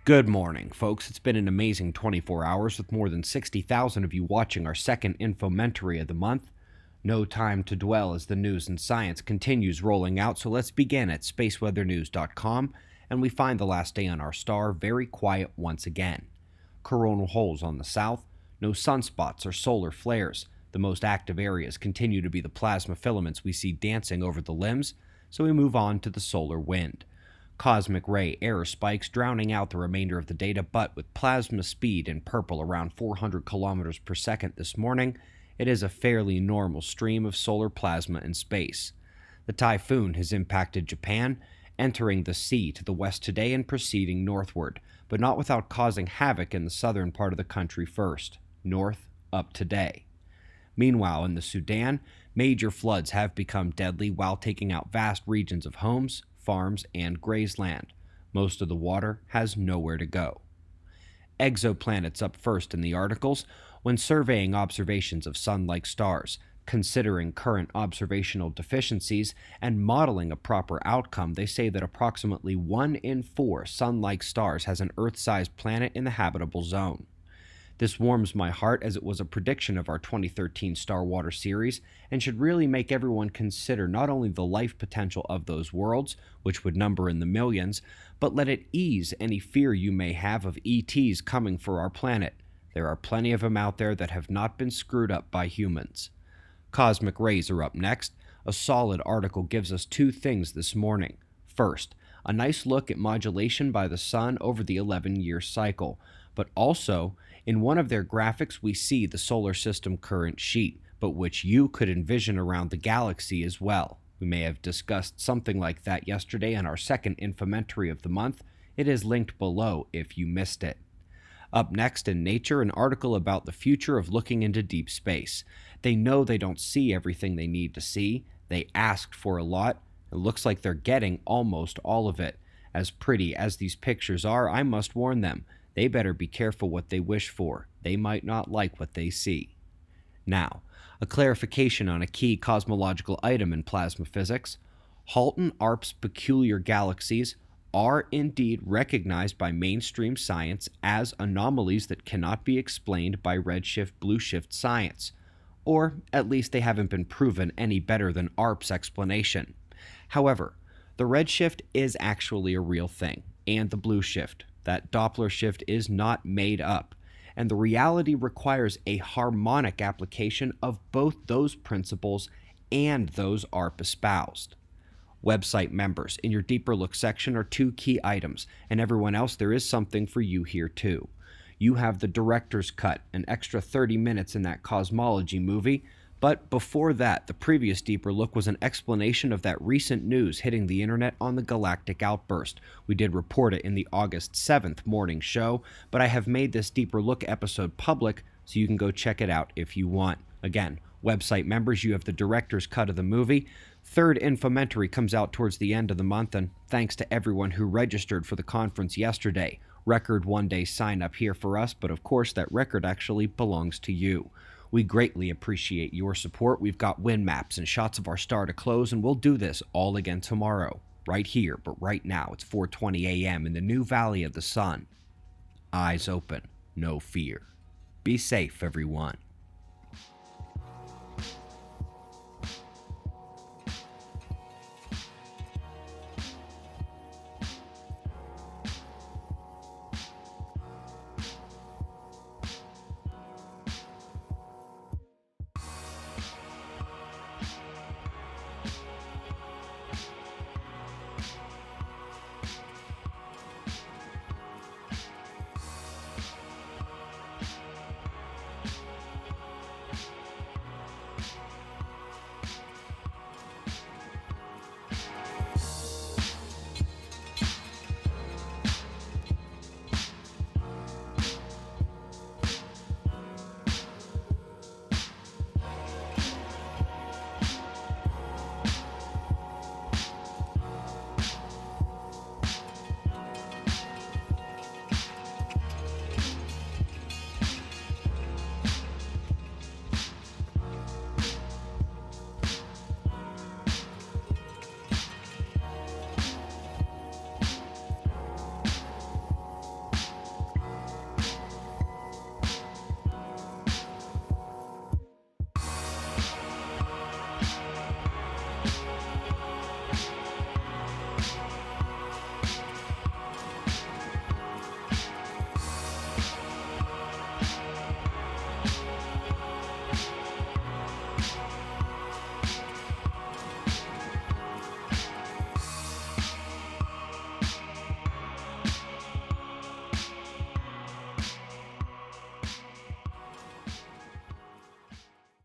Good morning, folks. It's been an amazing 24 hours with more than 60,000 of you watching our second infomentary of the month. No time to dwell as the news and science continues rolling out, so let's begin at spaceweathernews.com, and we find the last day on our star very quiet once again. Coronal holes on the south, no sunspots or solar flares. The most active areas continue to be the plasma filaments we see dancing over the limbs, so we move on to the solar wind. Cosmic ray error spikes drowning out the remainder of the data, but with plasma speed in purple around 400 kilometers per second this morning, it is a fairly normal stream of solar plasma in space. The typhoon has impacted Japan, entering the sea to the west today and proceeding northward, but not without causing havoc in the southern part of the country first, north up today. Meanwhile, in the Sudan, major floods have become deadly while taking out vast regions of homes, farms, and grazeland. Most of the water has nowhere to go. Exoplanets up first in the articles. When surveying observations of sun-like stars, considering current observational deficiencies, and modeling a proper outcome, they say that approximately 1 in 4 sun-like stars has an Earth-sized planet in the habitable zone. This warms my heart as it was a prediction of our 2013 Star Water series and should really make everyone consider not only the life potential of those worlds, which would number in the millions, but let it ease any fear you may have of ETs coming for our planet. There are plenty of them out there that have not been screwed up by humans. Cosmic rays are up next. A solid article gives us 2 things this morning. First, a nice look at modulation by the sun over the 11-year cycle, but also, in one of their graphics, we see the solar system current sheet, but which you could envision around the galaxy as well. We may have discussed something like that yesterday in our second infomentary of the month. It is linked below if you missed it. Up next in Nature, an article about the future of looking into deep space. They know they don't see everything they need to see. They asked for a lot. It looks like they're getting almost all of it. As pretty as these pictures are, I must warn them. They better be careful what they wish for. They might not like what they see. Now, a clarification on a key cosmological item in plasma physics. Halton-Arp's peculiar galaxies are indeed recognized by mainstream science as anomalies that cannot be explained by redshift-blueshift science, or at least they haven't been proven any better than Arp's explanation. However, the redshift is actually a real thing, and the blueshift. That Doppler shift is not made up, and the reality requires a harmonic application of both those principles and those Arp espoused. Website members, in your Deeper Look section are 2 key items, and everyone else, there is something for you here too. You have the director's cut, an extra 30 minutes in that cosmology movie, but before that, the previous Deeper Look was an explanation of that recent news hitting the internet on the galactic outburst. We did report it in the August 7th morning show, but I have made this Deeper Look episode public so you can go check it out if you want. Again, website members, you have the director's cut of the movie. Third infomentary comes out towards the end of the month, and thanks to everyone who registered for the conference yesterday. Record one-day sign-up here for us, but of course that record actually belongs to you. We greatly appreciate your support. We've got wind maps and shots of our star to close, and we'll do this all again tomorrow, right here, but right now it's 4:20 a.m. in the new Valley of the Sun. Eyes open, no fear. Be safe, everyone.